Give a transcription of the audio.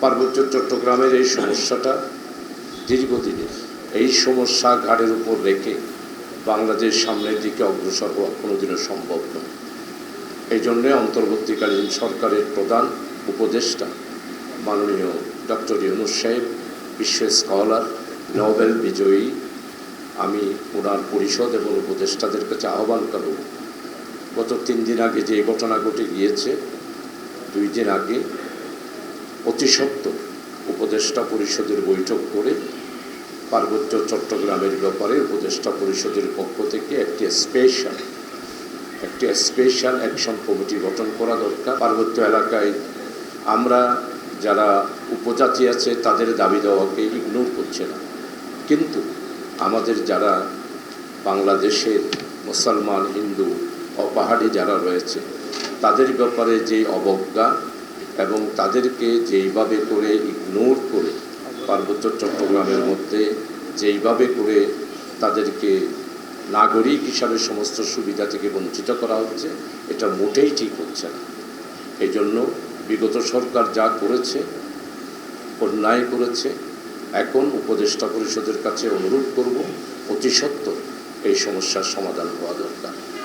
পার্বত্য চট্টগ্রামের এই সমস্যাটা দীর্ঘদিনের। এই সমস্যা ঘাড়ের উপর রেখে বাংলাদেশ সামনের দিকে অগ্রসর হওয়া কোনোদিনও সম্ভব নয়। এই জন্যে অন্তর্বর্তীকালীন সরকারের প্রধান উপদেষ্টা মাননীয় ডক্টর ইউনূস সাহেব, বিশ্ব স্কলার, নোবেল বিজয়ী, আমি ওনার পরিষদ এবং উপদেষ্টাদের কাছে আহ্বান করব, গত 3 দিন আগে যে ঘটনা ঘটে গিয়েছে, 2 দিন আগে অতি সত্বর উপদেষ্টা পরিষদের বৈঠক করে পার্বত্য চট্টগ্রামের ব্যাপারে উপদেষ্টা পরিষদের পক্ষ থেকে একটি স্পেশাল অ্যাকশন কমিটি গঠন করা দরকার। পার্বত্য এলাকায় আমরা যারা উপজাতি আছে তাদের দাবি দেওয়াকে ইগনোর করছে না, কিন্তু আমাদের যারা বাংলাদেশের মুসলমান, হিন্দু, পাহাড়ি যারা রয়েছে তাদের ব্যাপারে যে অবজ্ঞা এবং তাদেরকে যেইভাবে করে ইগনোর করে পার্বত্য চট্টগ্রামের মধ্যে যেইভাবে করে তাদেরকে নাগরিক হিসাবে সমস্ত সুবিধা থেকে বঞ্চিত করা হচ্ছে, এটা মোটেই ঠিক হচ্ছে না। এই জন্য বিগত সরকার যা করেছে, অন্যায় করেছে, এখন উপদেষ্টা পরিষদের কাছে অনুরোধ করব অতি সত্বর এই সমস্যার সমাধান হওয়া দরকার।